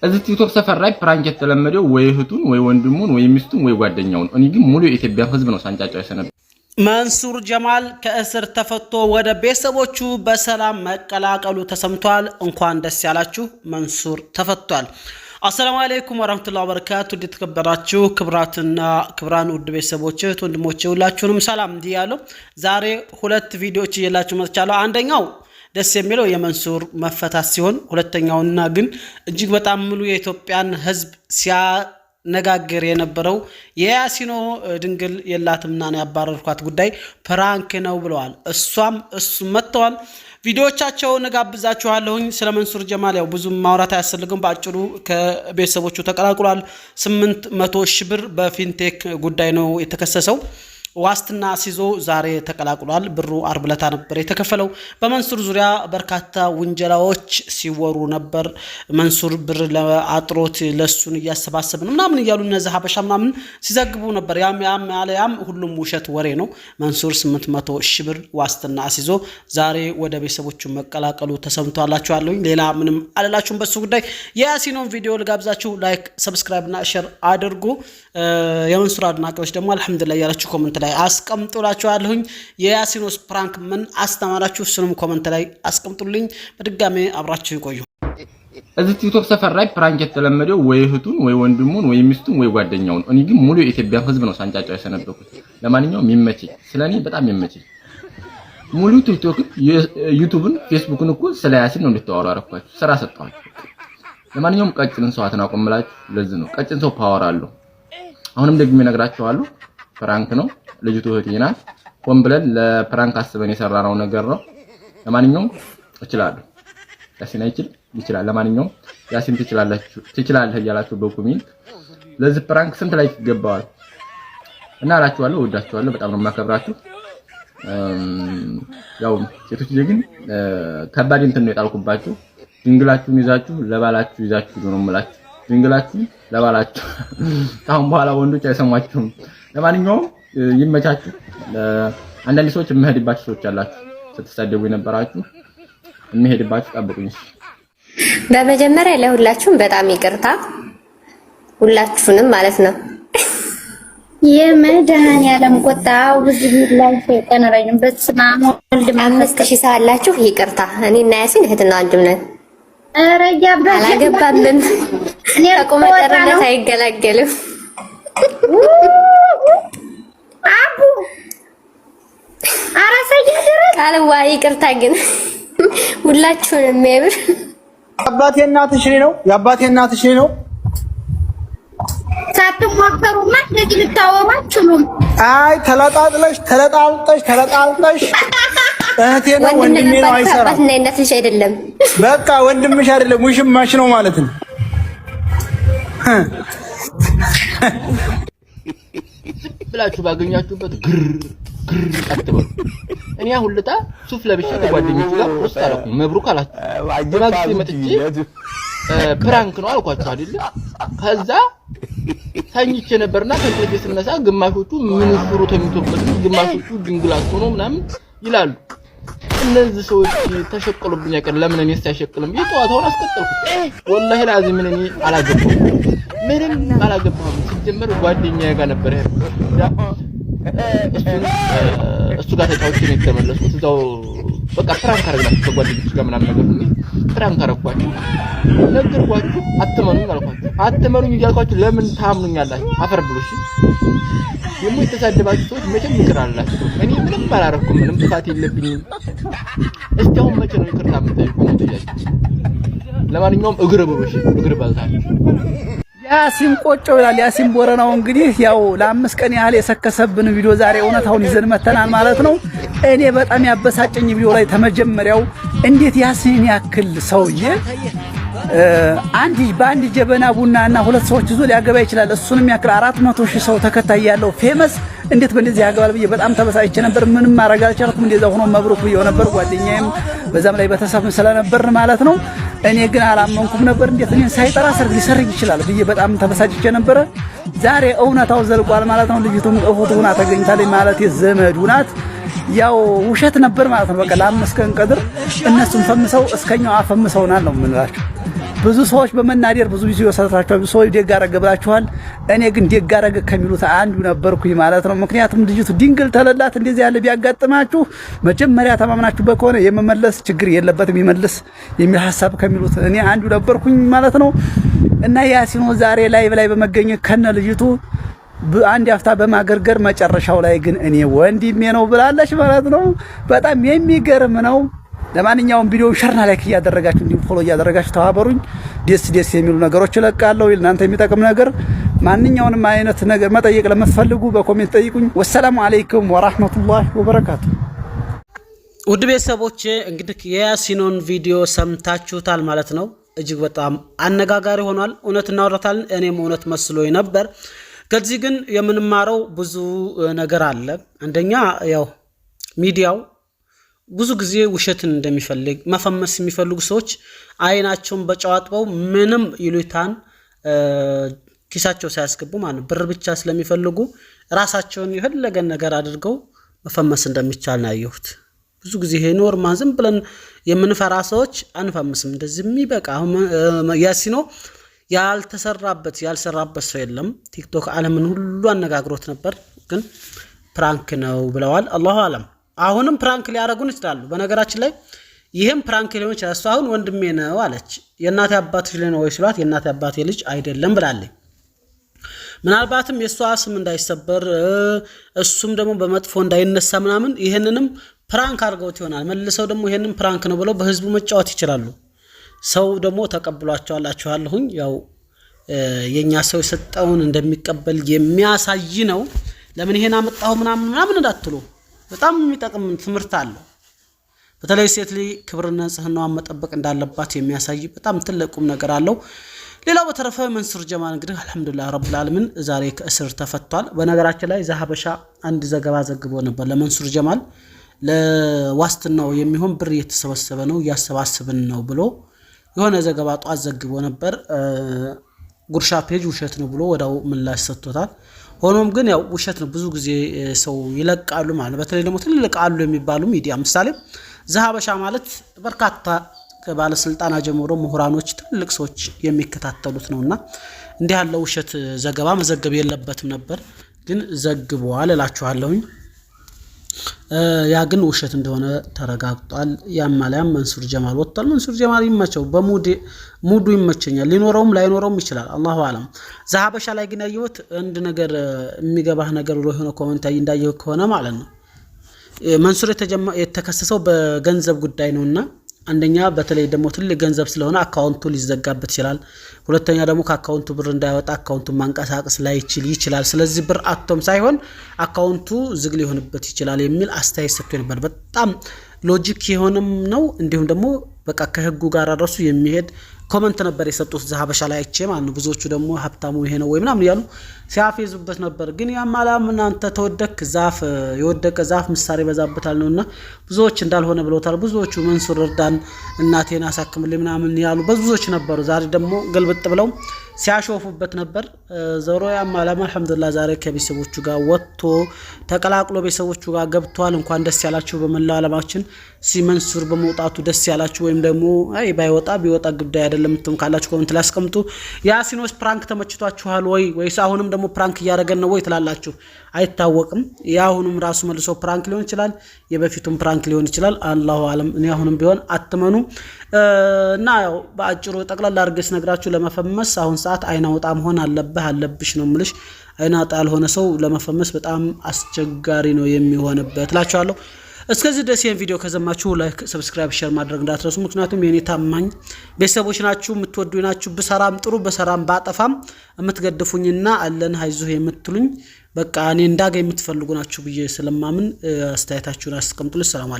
እዚህ ቲክቶክ ሰፈር ላይ ፕራንክ የተለመደው ወይ እህቱን ወይ ወንድሙን ወይ ሚስቱን ወይ ጓደኛውን እኔ ግን ሙሉ የኢትዮጵያ ህዝብ ነው ሳንጫጫው ያሰነብ። መንሱር ጀማል ከእስር ተፈቶ ወደ ቤተሰቦቹ በሰላም መቀላቀሉ ተሰምቷል። እንኳን ደስ ያላችሁ፣ መንሱር ተፈቷል። አሰላሙ አለይኩም ወራህመቱላሂ ወበረካቱ። የተከበራችሁ ክብራትና ክብራን ውድ ቤተሰቦቼ ወንድሞቼ ሁላችሁንም ሰላም እንዲያለው ዛሬ ሁለት ቪዲዮዎች እየላችሁ መጥቻለሁ። አንደኛው ደስ የሚለው የመንሱር መፈታት ሲሆን ሁለተኛውና ግን እጅግ በጣም ሙሉ የኢትዮጵያን ህዝብ ሲያነጋግር የነበረው የያሲኖ ድንግል የላትምና ነው ያባረርኳት ጉዳይ ፕራንክ ነው ብለዋል። እሱ መጥተዋል። ቪዲዮቻቸውን ጋብዛችኋለሁኝ። ስለ መንሱር ጀማል ያው ብዙ ማውራት አያስፈልግም። በአጭሩ ከቤተሰቦቹ ተቀላቅሏል። 800 ሺህ ብር በፊንቴክ ጉዳይ ነው የተከሰሰው። ዋስትና ሲዞ ዛሬ ተቀላቅሏል። ብሩ አርብ ዕለት ነበር የተከፈለው። በመንሱር ዙሪያ በርካታ ውንጀላዎች ሲወሩ ነበር። መንሱር ብር ለአጥሮት ለሱን እያሰባሰብ ነው ምናምን እያሉ እነዚህ ሀበሻ ምናምን ሲዘግቡ ነበር። ያም ሁሉም ውሸት ወሬ ነው። መንሱር 800 ሺህ ብር ዋስትና ሲዞ ዛሬ ወደ ቤተሰቦቹ መቀላቀሉ ተሰምቷላችኋለሁ። ሌላ ምንም አላላችሁም በሱ ጉዳይ። የያሲኖን ቪዲዮ ልጋብዛችሁ። ላይክ፣ ሰብስክራይብ እና ሼር አድርጉ። የመንሱር አድናቂዎች ደግሞ አልሐምዱሊላህ ያላችሁ ኮሜንት ላይ አስቀምጡላችኋለሁኝ። የያሲኖስ ፕራንክ ምን አስተማራችሁ? እሱንም ኮሜንት ላይ አስቀምጡልኝ። በድጋሜ አብራችሁ ይቆዩ። እዚህ ቲክቶክ ሰፈር ላይ ፕራንክ የተለመደው ወይ እህቱን ወይ ወንድሙን ወይ ሚስቱን ወይ ጓደኛውን እኔ ግን ሙሉ የኢትዮጵያ ህዝብ ነው ሳንጫጫው ያሰነበኩት። ለማንኛውም ይመችኝ፣ ስለኔ በጣም ይመችኝ። ሙሉ ቲክቶክ፣ ዩቲዩብን፣ ፌስቡክን እኮ ስለ ያሲን ነው እንድታወሩ አረኳችሁ፣ ስራ ሰጣችሁ። ለማንኛውም ቀጭን ሰው አትናቆምላችሁ። ለዚህ ነው ቀጭን ሰው ፓወር አለው። አሁንም ደግሜ እነግራችኋለሁ፣ ፕራንክ ነው። ልጅቱ እህቴ ናት። ቆም ብለን ለፕራንክ አስበን የሰራነው ነገር ነው። ለማንኛውም እችላለሁ። ያሲን አይችልም? ይችላል። ለማንኛውም ያሲን ትችላለህ እያላችሁ በኮሜንት ለዚህ ፕራንክ ስንት ላይክ ይገባዋል እና አላችኋለሁ። ወዳችኋለሁ። በጣም ነው የማከብራችሁ። ያው ሴቶች ግን ከባድ እንትን ነው የጣልኩባችሁ። ድንግላችሁን ይዛችሁ ለባላችሁ ይዛችሁ ነው የምላችሁ። ድንግላችሁን ለባላችሁ ታውን በኋላ ወንዶች አይሰማችሁም። ለማንኛውም ይመቻችሁ። አንዳንድ ሰዎች የምሄድባችሁ ሰዎች አላችሁ፣ ስትሳደቡ የነበራችሁ የምሄድባችሁ ጠብቁኝ። በመጀመሪያ ለሁላችሁም በጣም ይቅርታ፣ ሁላችሁንም ማለት ነው። የመድኃኒዓለም ቁጣ ውዝብ ላይ ተቀነረኝ። በስመ አብ ወልድ 5000 ሰው አላችሁ። ይቅርታ፣ እኔ እና ያሲን እህትና ወንድም ነን። አላገባንም። ከቁመጠርነት አይገላገልም። አቡ አራሰየ ድረስ አለዋ ይቅርታ ግን ሁላችሁንም የሚያምር አባቴ እናትሽ ነው። የአባቴ እናትሽ ነው። ሳትሞከሩማ እንደዚህ ልታወሩ አትችሉም። አይ ተለጣጥለሽ እህቴ ነው ወንድሜ ነው አይሰራም። አባቴ እናትሽ አይደለም፣ በቃ ወንድምሽ አይደለም ውሽማሽ ነው ማለት ነው። ብላችሁ ባገኛችሁበት ግር አትበሉ። እኔ አሁን ልጣ ሱፍ ለብሼ ከጓደኞቹ ጋር ፖስት አደረኩ። መብሩክ አላችሁ። በማግስቱ መጥቼ ፕራንክ ነው አልኳችሁ አይደል? ከዛ ታኝቼ ነበርና ከእንቅልፌ ስነሳ ግማሾቹ ምን ፍሩ ተሚቶበት፣ ግማሾቹ ድንግላቱ ነው ምናምን ይላሉ። እነዚህ ሰዎች ተሸቀሉብኝ ያቀር ለምን እኔ ሳይሸቀልም የጧታውን አስቀጠልኩት። ወላሂ ላዚም እኔ አላገባሁም፣ ምንም አላገባሁም። ሲጀመር ጓደኛዬ ጋር ነበር እሱ ጋር ተጫውቼ ነው የተመለስኩት። እዛው በቃ ፕራንክ አደረግናችሁ ከጓደኞች ጋር ምናምን ነገር ነው። ፕራንክ አደረኳችሁ፣ ነገርኳችሁ። አትመኑኝ አልኳችሁ። አትመኑኝ እያልኳችሁ ለምን ታምኑኛላችሁ? አፈር ብሉሽ። የተሳደባችሁ ሰዎች መቼም ይቅር አላችሁ። እኔ ምንም አላረኩም፣ ምንም ጥፋት የለብኝም። እስቲ አሁን መቼ ነው ይቅርታ የምትጠይቁኝ? ለማንኛውም እግር ብሉሽ፣ እግር ባልታችሁ ያሲን ቆጮ ይላል። ያሲን ቦረናው እንግዲህ ያው ለ5 ቀን ያህል የሰከሰብን ቪዲዮ ዛሬ እውነታውን ይዘን መተናል ማለት ነው። እኔ በጣም ያበሳጨኝ ቪዲዮ ላይ ተመጀመሪያው እንዴት ያሲን ያክል ሰውዬ በአንድ ጀበና ቡናና 2 ሰዎች ይዞ ሊያገባ ይችላል። እሱንም ያክል 400 ሺህ ሰው ተከታይ ያለው ፌመስ እንዴት በእንደዚህ ያገባል ብዬ በጣም ተበሳጭቼ ነበር። ምንም ማድረግ አልቻልኩም። እንደዛ ሆኖ መብሩክ ብዬው ነበር። ጓደኛዬም በዛም ላይ በተሰብን ስለነበር ማለት ነው። እኔ ግን አላመንኩም ነበር። እንዴት እኔን ሳይጠራ ሰርግ ሊሰርግ ይችላል ብዬ በጣም ተበሳጭቼ ነበር። ዛሬ እውነታው ዘልቋል ማለት ነው። ልጅቱም እህቱ ሆና ተገኝታለች ማለት የዘመዱ ናት። ያው ውሸት ነበር ማለት ነው። በቃ ለ5 ቀን ቀድር እነሱም ፈምሰው እስከኛው አፈምሰውናል ነው የምንላቸው። ብዙ ሰዎች በመናደር ብዙ ቪዲዮ ሰርታችኋል፣ ብዙ ሰዎች ደግ አደረገ ብላችኋል። እኔ ግን ደግ አደረገ ከሚሉት አንዱ ነበርኩኝ ማለት ነው። ምክንያቱም ልጅቱ ድንግል ተለላት እንደዚህ ያለ ቢያጋጥማችሁ መጀመሪያ ተማምናችሁበት ከሆነ የመመለስ ችግር የለበትም ይመልስ የሚል ሐሳብ ከሚሉት እኔ አንዱ ነበርኩኝ ማለት ነው። እና ያሲኖ ዛሬ ላይ በመገኘት ከነ ልጅቱ አንድ አፍታ በማገርገር መጨረሻው ላይ ግን እኔ ወንድሜ ነው ብላለች ማለት ነው። በጣም የሚገርም ነው። ለማንኛውም ቪዲዮውን ሸርና ላይክ እያደረጋችሁ እንዲሁ ፎሎ እያደረጋችሁ ተባበሩኝ። ደስ የሚሉ ነገሮች እለቃለሁ። እናንተ የሚጠቅም ነገር ማንኛውንም አይነት ነገር መጠየቅ ለምትፈልጉ በኮሜንት ጠይቁኝ። ወሰላሙ አለይኩም ወራህመቱላሂ ወበረካቱ። ውድ ቤተሰቦቼ እንግዲህ የያሲኖን ቪዲዮ ሰምታችሁታል ማለት ነው። እጅግ በጣም አነጋጋሪ ሆኗል። እውነት እናወራታለን። እኔም እውነት መስሎኝ ነበር። ከዚህ ግን የምንማረው ብዙ ነገር አለ። አንደኛ ያው ሚዲያው ብዙ ጊዜ ውሸትን እንደሚፈልግ መፈመስ የሚፈልጉ ሰዎች አይናቸውን በጨዋጥበው ምንም ይሉታን ኪሳቸው ሳያስገቡ ማለት ብር ብቻ ስለሚፈልጉ ራሳቸውን የፈለገን ነገር አድርገው መፈመስ እንደሚቻል ነው ያየሁት። ብዙ ጊዜ ይሄ ኖርማል ዝም ብለን የምንፈራ ሰዎች አንፈምስም። እንደዚህ የሚበቃ ያሲኖ ያልሰራበት ሰው የለም። ቲክቶክ ዓለምን ሁሉ አነጋግሮት ነበር፣ ግን ፕራንክ ነው ብለዋል። አላሁ አለም። አሁንም ፕራንክ ሊያረጉን ይችላሉ። በነገራችን ላይ ይሄም ፕራንክ ሊሆን ይችላል። እሱ አሁን ወንድሜ ነው አለች። የእናቴ አባትሽ ልጅ ነው ወይ ሲሏት የእናቴ አባቴ ልጅ አይደለም ብላለች። ምናልባትም የሷ ስም እንዳይሰበር እሱም ደግሞ በመጥፎ እንዳይነሳ ምናምን ይሄንንም ፕራንክ አድርገውት ይሆናል። መልሰው ደግሞ ይሄንን ፕራንክ ነው ብለው በህዝቡ መጫወት ይችላሉ። ሰው ደግሞ ተቀብሏቸዋላችኋለሁኝ። ያው የኛ ሰው የሰጠውን እንደሚቀበል የሚያሳይ ነው። ለምን ይሄን አመጣው ምናምን እንዳትሉ፣ በጣም የሚጠቅም ትምህርት አለው። በተለይ ሴት ልጅ ክብርና ንጽህናዋን መጠበቅ እንዳለባት የሚያሳይ በጣም ትልቁም ነገር አለው። ሌላው በተረፈ መንሱር ጀማል እንግዲህ አልহামዱሊላህ ረብል ዓለሚን ዛሬ ከእስር ተፈቷል። በነገራችን ላይ ዘሀበሻ አንድ ዘገባ ዘግቦ ነበር። ለመንሱር ጀማል ለዋስትናው የሚሆን ብር እየተሰበሰበ ነው እያሰባሰብን ነው ብሎ የሆነ ዘገባ ጧት ዘግቦ ነበር። ጉርሻ ፔጅ ውሸት ነው ብሎ ወዳው ምላሽ ሰጥቶታል። ሆኖም ግን ያው ውሸት ነው ብዙ ጊዜ ሰው ይለቃሉ ማለት። በተለይ ደግሞ ትልልቅ አሉ የሚባሉ ሚዲያ ምሳሌ ዘሀበሻ ማለት በርካታ ከባለስልጣናት ጀምሮ ምሁራኖች ትልልቅ ሰዎች የሚከታተሉት ነውና እንዲህ ያለው ውሸት ዘገባ መዘገብ የለበትም ነበር፣ ግን ዘግቧል እላችኋለሁ። ያ ግን ውሸት እንደሆነ ተረጋግጧል። ያማላም መንሱር ጀማል ወጥቷል። መንሱር ጀማል ይመቸው፣ በሙዱ ይመቸኛል። ሊኖረውም ላይኖረውም ይችላል፣ አላሁ አለም። ዘሀበሻ ላይ ግን ያየሁት አንድ ነገር የሚገባህ ነገር ብሎ የሆነ ኮሜንት እንዳየው ከሆነ ማለት ነው መንሱር የተከሰሰው በገንዘብ ጉዳይ ነውና አንደኛ በተለይ ደግሞ ትልቅ ገንዘብ ስለሆነ አካውንቱ ሊዘጋበት ይችላል። ሁለተኛ ደግሞ ከአካውንቱ ብር እንዳይወጣ አካውንቱን ማንቀሳቀስ ላይችል ይችላል። ስለዚህ ብር አቶም ሳይሆን አካውንቱ ዝግ ሊሆንበት ይችላል የሚል አስተያየት ሰጥቶ ነበር። በጣም ሎጂክ የሆነም ነው። እንዲሁም ደግሞ በቃ ከህጉ ጋር ራሱ የሚሄድ ኮሜንት ነበር የሰጡት ዘሀበሻ ላይ አይቼ ማለት ነው። ብዙዎቹ ደግሞ ሀብታሙ ይሄ ነው ወይ ምናምን ያሉ ሲያፌዙበት ነበር። ግን ያማላም እናንተ ተወደክ ዛፍ የወደቀ ዛፍ ምሳሌ በዛበታል ነውና ብዙዎች እንዳልሆነ ብለውታል። ብዙዎቹ መንሱር እርዳን እናቴን አሳክምልኝ ምናምን ያሉ ብዙዎች ነበሩ። ዛሬ ደግሞ ገልብጥ ብለው ሲያሾፉበት ነበር። ዞሮ ያማላም አልহামዱሊላህ ዛሬ ከቤተሰቦቹ ጋር ወጥቶ ተቀላቅሎ ቤተሰቦቹ ጋር ገብቷል። እንኳን ደስ ያላችሁ በመላው ዓለማችን ሲመንሱር በመውጣቱ ደስ ያላችሁ፣ ወይም ደግሞ አይ ባይወጣ ቢወጣ ጉዳይ አይደለም እንትን ካላችሁ ኮሜንት ላይ አስቀምጡ። ያሲኖስ ፕራንክ ተመችቷችኋል ወይስ አሁንም ደግሞ ፕራንክ እያደረገን ነው ወይ ትላላችሁ? አይታወቅም። ያሁንም ራሱ መልሶ ፕራንክ ሊሆን ይችላል፣ የበፊቱም ፕራንክ ሊሆን ይችላል። አላሁ አለም። እኔ አሁንም ቢሆን አትመኑ እና ያው በአጭሩ ጠቅላላ አድርጌ ስነግራችሁ ለመፈመስ አሁን ሰዓት አይናውጣ መሆን አለብሽ ነው የምልሽ። አይናውጣ ያልሆነ ሰው ለመፈመስ በጣም አስቸጋሪ ነው የሚሆንበት እላችኋለሁ። እስከዚህ ድረስ ይሄን ቪዲዮ ከዘማችሁ ላይክ፣ ሰብስክራይብ፣ ሼር ማድረግ እንዳትረሱ። ምክንያቱም የኔ ታማኝ ቤተሰቦች ናችሁ፣ የምትወዱኝ ናችሁ። በሰራም ጥሩ በሰራም ባጠፋም የምትገድፉኝና አለን አይዞህ የምትሉኝ በቃ እኔ እንዳገኝ የምትፈልጉ ናችሁ ብዬ ስለማምን አስተያየታችሁን አስቀምጡልኝ። ሰላም አለይኩም።